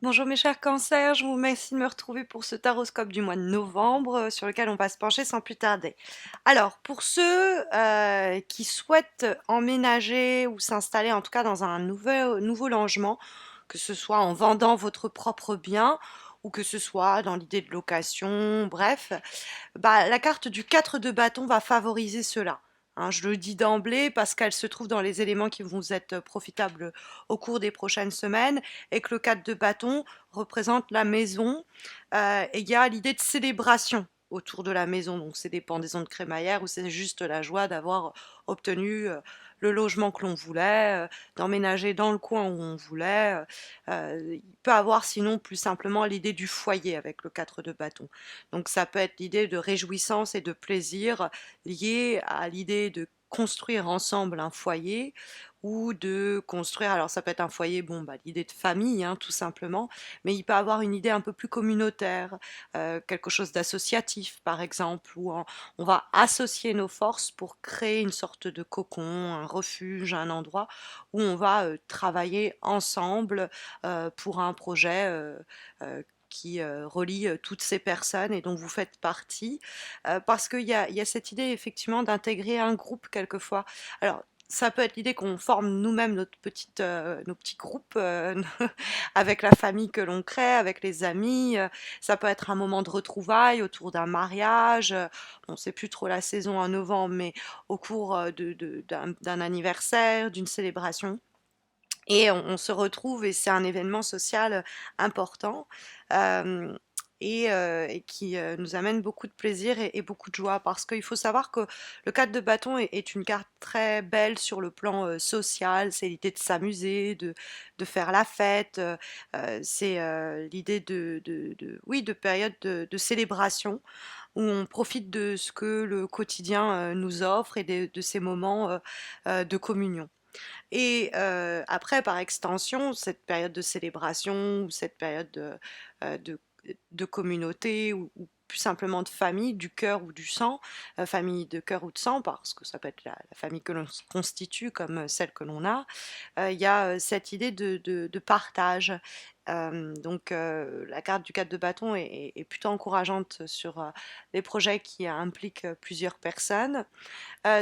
Bonjour mes chers cancers, je vous remercie de me retrouver pour ce taroscope du mois de novembre sur lequel on va se pencher sans plus tarder. Alors, pour ceux qui souhaitent emménager ou s'installer en tout cas dans un nouveau logement, que ce soit en vendant votre propre bien ou que ce soit dans l'idée de location, bref, bah, la carte du 4 de bâton va favoriser cela. Hein, je le dis d'emblée parce qu'elle se trouve dans les éléments qui vont vous être profitables au cours des prochaines semaines et que le 4 de bâton représente la maison. Et il y a l'idée de célébration autour de la maison. Donc c'est des pendaisons de crémaillère ou c'est juste la joie d'avoir obtenu le logement que l'on voulait, d'emménager dans le coin où on voulait. Il peut avoir sinon plus simplement l'idée du foyer avec le 4 de bâton. Donc ça peut être l'idée de réjouissance et de plaisir liée à l'idée de construire ensemble un foyer ou de construire, alors ça peut être un foyer, bon, bah, l'idée de famille, hein, tout simplement, mais il peut avoir une idée un peu plus communautaire, quelque chose d'associatif, par exemple, où on va associer nos forces pour créer une sorte de cocon, un refuge, un endroit où on va travailler ensemble pour un projet qui relie toutes ces personnes et dont vous faites partie, parce qu'il y a cette idée effectivement d'intégrer un groupe quelquefois. Alors, ça peut être l'idée qu'on forme nous-mêmes nos petits groupes avec la famille que l'on crée, avec les amis. Ça peut être un moment de retrouvailles autour d'un mariage. On sait plus trop la saison en novembre, mais au cours d'un anniversaire, d'une célébration. Et on se retrouve et c'est un événement social important, hem et qui, nous amène beaucoup de plaisir et beaucoup de joie. Parce qu'il faut savoir que le 4 de bâton est une carte très belle sur le plan, social. C'est l'idée de s'amuser, de faire la fête, c'est, l'idée oui, de période de célébration où on profite de ce que le quotidien, nous offre et de ces moments, de communion. Et après, par extension, cette période de célébration ou cette période de communauté ou plus simplement de famille, du cœur ou du sang, famille de cœur ou de sang, parce que ça peut être la famille que l'on se constitue comme celle que l'on a, il y a cette idée de partage. Donc la carte du 4 de bâton est plutôt encourageante sur les projets qui impliquent plusieurs personnes.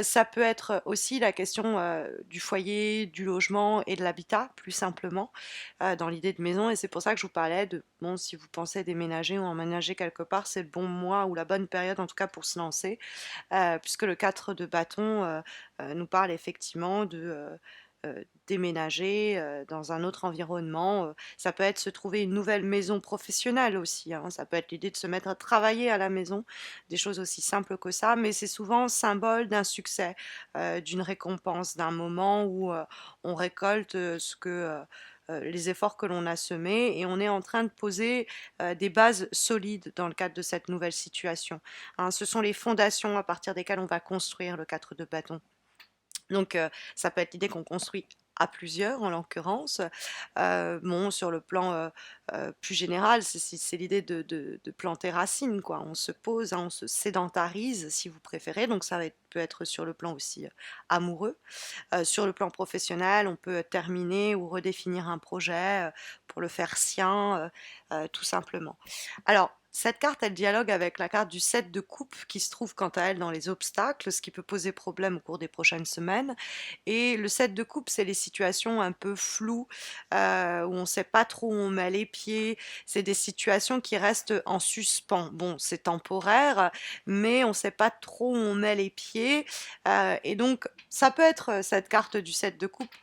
Ça peut être aussi la question du foyer, du logement et de l'habitat, plus simplement, dans l'idée de maison. Et c'est pour ça que je vous parlais de, bon, si vous pensez déménager ou emménager quelque part, c'est le bon mois ou la bonne période en tout cas pour se lancer, puisque le 4 de bâton nous parle effectivement de déménager dans un autre environnement. Ça peut être se trouver une nouvelle maison professionnelle aussi, hein. Ça peut être l'idée de se mettre à travailler à la maison, des choses aussi simples que ça, mais c'est souvent symbole d'un succès, d'une récompense, d'un moment où on récolte les efforts que l'on a semés et on est en train de poser des bases solides dans le cadre de cette nouvelle situation, hein. Ce sont les fondations à partir desquelles on va construire le 4 de bâton. Donc ça peut être l'idée qu'on construit à plusieurs en l'occurrence. Bon, sur le plan, plus général, c'est l'idée de planter racines quoi. On se pose, hein, on se sédentarise si vous préférez, donc ça va être peut être sur le plan aussi, amoureux. Sur le plan professionnel, on peut terminer ou redéfinir un projet, pour le faire sien, tout simplement. Alors, cette carte, elle dialogue avec la carte du 7 de coupe qui se trouve quant à elle dans les obstacles, ce qui peut poser problème au cours des prochaines semaines. Et le 7 de coupe, c'est les situations un peu floues, où on ne sait pas trop où on met les pieds. C'est des situations qui restent en suspens. Bon, c'est temporaire, mais on ne sait pas trop où on met les pieds. Et donc, ça peut être cette carte du 7 de coupe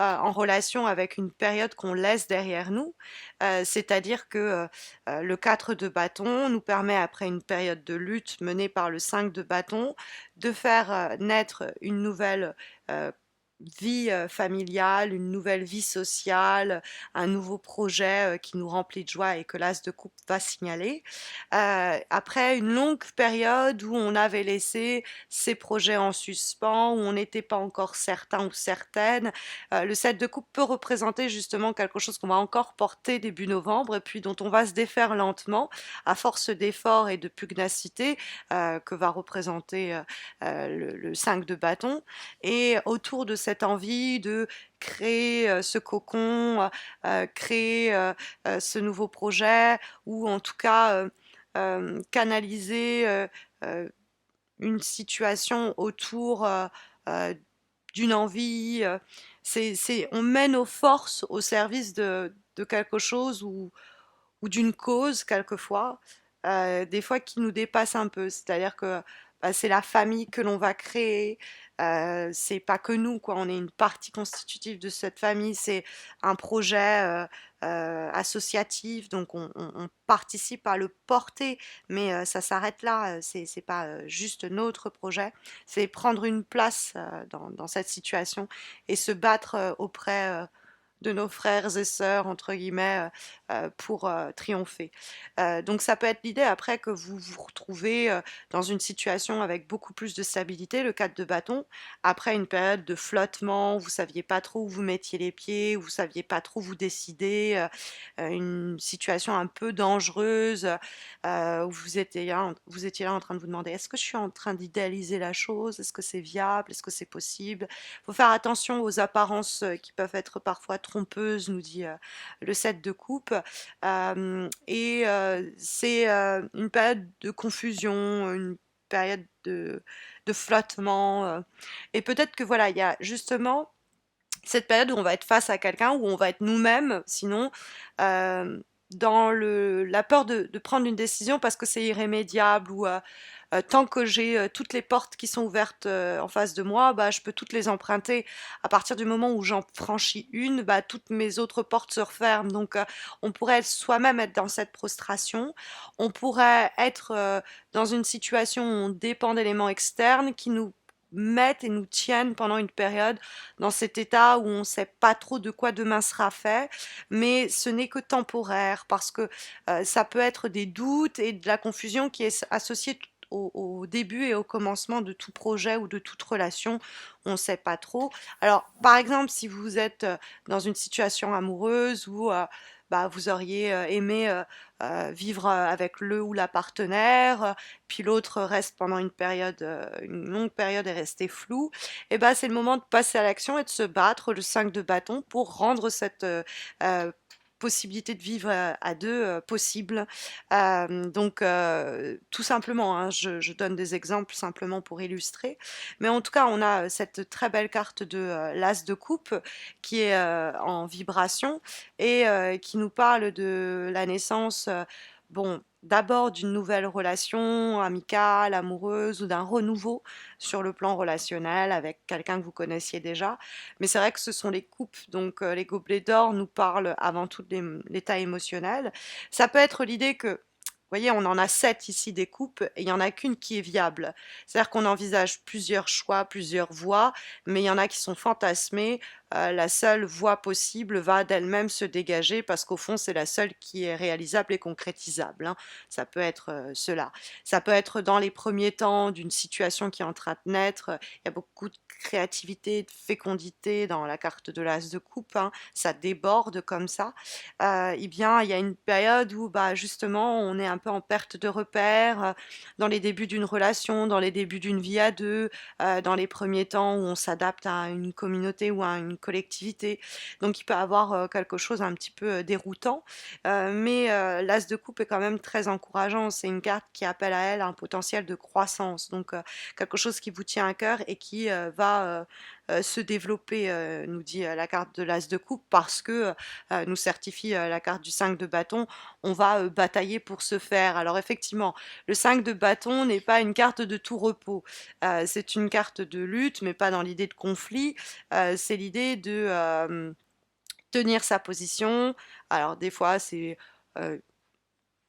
en relation avec une période qu'on laisse derrière nous, c'est-à-dire que le 4 de bâton nous permet, après une période de lutte menée par le 5 de bâton, de faire naître une nouvelle euh, vie familiale, une nouvelle vie sociale, un nouveau projet qui nous remplit de joie et que l'as de coupe va signaler. Après une longue période où on avait laissé ces projets en suspens, où on n'était pas encore certain ou certaine, le 7 de coupe peut représenter justement quelque chose qu'on va encore porter début novembre et puis dont on va se défaire lentement à force d'efforts et de pugnacité que va représenter le 5 de bâton. Et autour de cette envie de créer ce cocon, créer ce nouveau projet, ou en tout cas canaliser une situation autour d'une envie. On met nos forces au service de quelque chose ou d'une cause quelquefois, des fois qui nous dépasse un peu. C'est-à-dire que bah, c'est la famille que l'on va créer. C'est pas que nous, quoi. On est une partie constitutive de cette famille. C'est un projet associatif, donc on participe à le porter, mais ça s'arrête là. C'est pas juste notre projet. C'est prendre une place dans cette situation et se battre auprès de nos frères et sœurs, entre guillemets, pour triompher. Donc ça peut être l'idée après que vous vous retrouvez dans une situation avec beaucoup plus de stabilité, le 4 de bâton, après une période de flottement, où vous saviez pas trop où vous mettiez les pieds, où vous saviez pas trop vous décider, une situation un peu dangereuse, où vous étiez là en train de vous demander est-ce que je suis en train d'idéaliser la chose, est-ce que c'est viable, est-ce que c'est possible. Il faut faire attention aux apparences qui peuvent être parfois trompeuses, nous dit le 7 de coupe. C'est une période de confusion, une période de flottement. Et peut-être que voilà, il y a justement cette période où on va être face à quelqu'un, où on va être nous-mêmes, sinon, dans la peur de prendre une décision parce que c'est irrémédiable ou tant que j'ai toutes les portes qui sont ouvertes en face de moi, bah, je peux toutes les emprunter. À partir du moment où j'en franchis une, bah, toutes mes autres portes se referment. Donc, on pourrait soi-même être dans cette prostration. On pourrait être dans une situation où on dépend d'éléments externes qui nous mettent et nous tiennent pendant une période dans cet état où on ne sait pas trop de quoi demain sera fait, mais ce n'est que temporaire parce que ça peut être des doutes et de la confusion qui est associée au début et au commencement de tout projet ou de toute relation, on ne sait pas trop. Alors, par exemple, si vous êtes dans une situation amoureuse où bah, vous auriez aimé vivre avec le ou la partenaire, puis l'autre reste pendant une longue période et rester flou, et ben c'est le moment de passer à l'action et de se battre, le 5 de bâton, pour rendre cette possibilité de vivre à deux possible. Tout simplement, hein, je donne des exemples simplement pour illustrer. Mais en tout cas, on a cette très belle carte de l'As de coupe qui est en vibration et qui nous parle de la naissance. Bon, d'abord d'une nouvelle relation amicale, amoureuse ou d'un renouveau sur le plan relationnel avec quelqu'un que vous connaissiez déjà. Mais c'est vrai que ce sont les coupes, donc les gobelets d'or nous parlent avant tout de l'état émotionnel. Ça peut être l'idée que, vous voyez, on en a 7 ici des coupes et il n'y en a qu'une qui est viable. C'est-à-dire qu'on envisage plusieurs choix, plusieurs voies, mais il y en a qui sont fantasmées. La seule voie possible va d'elle-même se dégager parce qu'au fond, c'est la seule qui est réalisable et concrétisable, hein. Ça peut être cela. Ça peut être dans les premiers temps d'une situation qui est en train de naître. Il y a beaucoup de créativité, de fécondité dans la carte de l'As de coupe, hein. Ça déborde comme ça. Eh bien, il y a une période où bah, justement, on est un peu en perte de repères dans les débuts d'une relation, dans les débuts d'une vie à deux, dans les premiers temps où on s'adapte à une communauté ou à une collectivité. Donc il peut y avoir quelque chose un petit peu déroutant, mais l'As de coupe est quand même très encourageant. C'est une carte qui appelle à elle un potentiel de croissance, donc quelque chose qui vous tient à cœur et qui va se développer, nous dit la carte de l'As de coupe, parce que nous certifie la carte du 5 de bâton, on va batailler pour se faire. Alors effectivement, le 5 de bâton n'est pas une carte de tout repos. C'est une carte de lutte, mais pas dans l'idée de conflit. C'est l'idée de tenir sa position. Alors des fois, euh,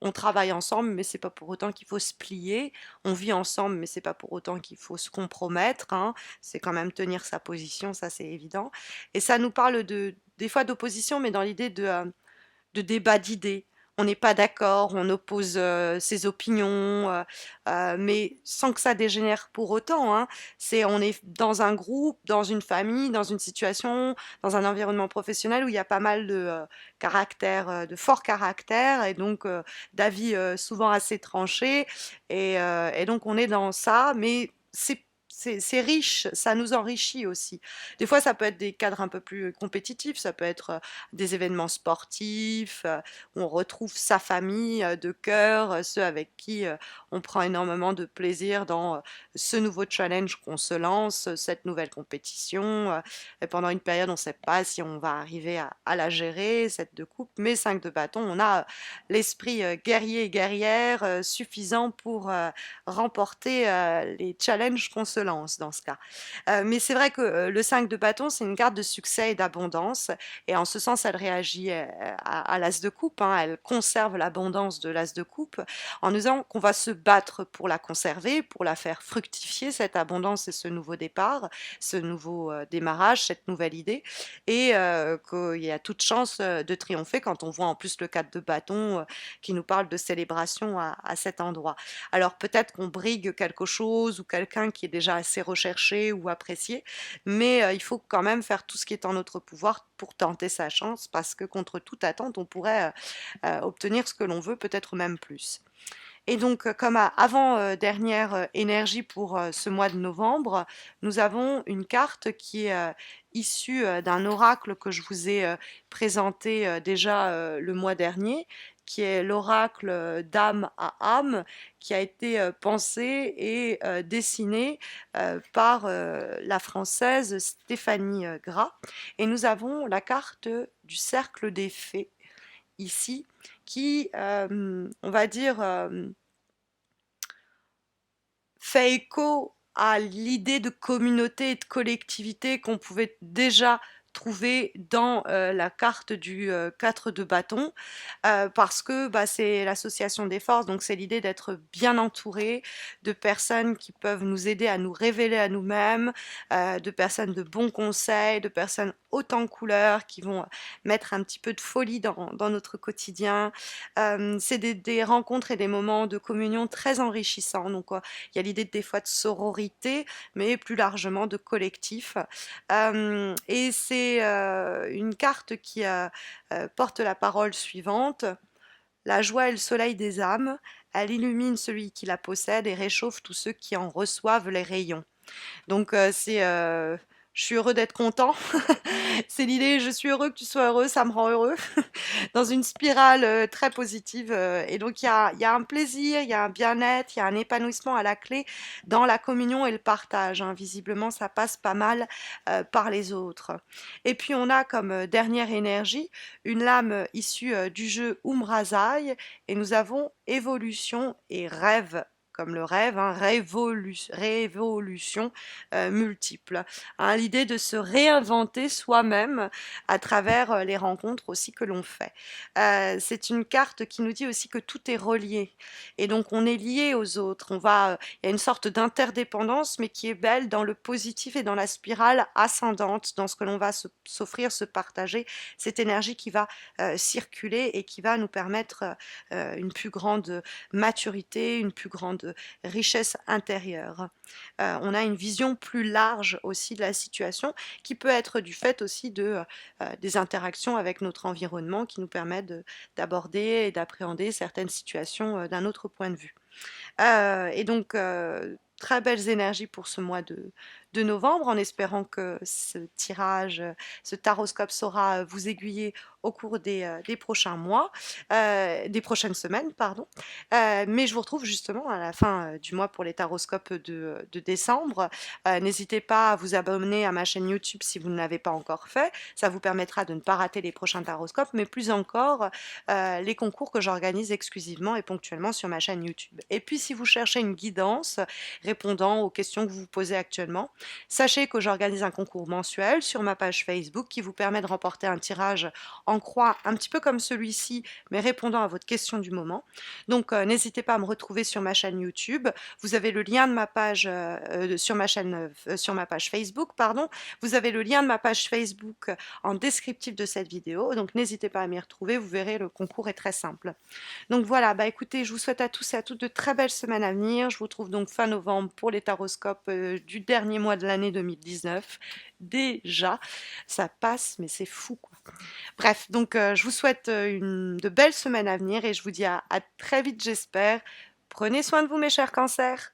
on travaille ensemble, mais c'est pas pour autant qu'il faut se plier. On vit ensemble, mais c'est pas pour autant qu'il faut se compromettre, hein. C'est quand même tenir sa position, ça c'est évident. Et ça nous parle des fois d'opposition, mais dans l'idée de débat d'idées. On n'est pas d'accord, on oppose ses opinions, mais sans que ça dégénère pour autant, hein. On est dans un groupe, dans une famille, dans une situation, dans un environnement professionnel où il y a pas mal de caractères, de forts caractères, et donc d'avis souvent assez tranchés. Et donc on est dans ça, mais c'est riche, ça nous enrichit aussi. Des fois, ça peut être des cadres un peu plus compétitifs, ça peut être des événements sportifs, où on retrouve sa famille de cœur, ceux avec qui on prend énormément de plaisir dans ce nouveau challenge qu'on se lance, cette nouvelle compétition. Et pendant une période, on ne sait pas si on va arriver à la gérer, cette de coupe, mais 5 de bâton, on a l'esprit guerrier et guerrière suffisant pour remporter les challenges qu'on se lance dans ce cas. Mais c'est vrai que le 5 de bâton, c'est une carte de succès et d'abondance, et en ce sens, elle réagit à l'as de coupe, hein, elle conserve l'abondance de l'as de coupe, en nous disant qu'on va se battre pour la conserver, pour la faire fructifier, cette abondance et ce nouveau départ, ce nouveau démarrage, cette nouvelle idée, et qu'il y a toute chance de triompher quand on voit en plus le 4 de bâton qui nous parle de célébration à cet endroit. Alors peut-être qu'on brigue quelque chose ou quelqu'un qui est déjà assez recherché ou apprécié, mais il faut quand même faire tout ce qui est en notre pouvoir pour tenter sa chance, parce que contre toute attente, on pourrait obtenir ce que l'on veut, peut-être même plus. Et donc, comme avant-dernière énergie pour ce mois de novembre, nous avons une carte qui est issue d'un oracle que je vous ai présenté déjà le mois dernier, qui est l'oracle d'âme à âme, qui a été pensé et dessiné par la française Stéphanie Gras. Et nous avons la carte du cercle des fées ici, qui, on va dire, fait écho à l'idée de communauté et de collectivité qu'on pouvait déjà trouver dans la carte du 4 de bâton, parce que bah, c'est l'association des forces, donc c'est l'idée d'être bien entouré de personnes qui peuvent nous aider à nous révéler à nous-mêmes, de personnes de bons conseils, de personnes hautes en couleurs qui vont mettre un petit peu de folie dans notre quotidien. C'est des rencontres et des moments de communion très enrichissants, donc il y a l'idée des fois de sororité, mais plus largement de collectif. Et c'est une carte qui porte la parole suivante. La joie est le soleil des âmes, elle illumine celui qui la possède et réchauffe tous ceux qui en reçoivent les rayons. Donc je suis heureux d'être content. C'est l'idée, je suis heureux que tu sois heureux, ça me rend heureux. Dans une spirale très positive. Et donc il y a un plaisir, il y a un bien-être, il y a un épanouissement à la clé dans la communion et le partage, hein. Visiblement, ça passe pas mal par les autres. Et puis on a comme dernière énergie une lame issue du jeu Umrazai, et nous avons évolution et rêve comme le rêve, hein, révolution multiple. Hein, l'idée de se réinventer soi-même à travers les rencontres aussi que l'on fait. C'est une carte qui nous dit aussi que tout est relié, et donc on est lié aux autres. Il y a une sorte d'interdépendance, mais qui est belle dans le positif et dans la spirale ascendante, dans ce que l'on va s'offrir, se partager, cette énergie qui va circuler et qui va nous permettre une plus grande maturité, une plus grande richesse intérieure. On a une vision plus large aussi de la situation, qui peut être du fait aussi des interactions avec notre environnement qui nous permettent d'aborder et d'appréhender certaines situations d'un autre point de vue. Et donc, très belles énergies pour ce mois de novembre, en espérant que ce tirage, ce taroscope saura vous aiguiller au cours des prochains mois, des prochaines semaines, pardon. Mais je vous retrouve justement à la fin du mois pour les taroscopes de décembre. N'hésitez pas à vous abonner à ma chaîne YouTube si vous ne l'avez pas encore fait. Ça vous permettra de ne pas rater les prochains taroscopes, mais plus encore les concours que j'organise exclusivement et ponctuellement sur ma chaîne YouTube. Et puis si vous cherchez une guidance répondant aux questions que vous vous posez actuellement, sachez que j'organise un concours mensuel sur ma page Facebook qui vous permet de remporter un tirage en croix un petit peu comme celui-ci, mais répondant à votre question du moment. Donc n'hésitez pas à me retrouver sur ma chaîne YouTube. Vous avez le lien de ma page sur ma page Facebook, pardon. Vous avez le lien de ma page Facebook en descriptif de cette vidéo. Donc n'hésitez pas à m'y retrouver. Vous verrez, le concours est très simple. Donc voilà, bah écoutez, je vous souhaite à tous et à toutes de très belles semaines à venir. Je vous retrouve donc fin novembre pour les taroscopes du dernier mois de l'année 2019. Déjà, ça passe, mais c'est fou quoi. Bref, donc je vous souhaite de belles semaines à venir, et je vous dis à très vite, j'espère. Prenez soin de vous mes chers cancers.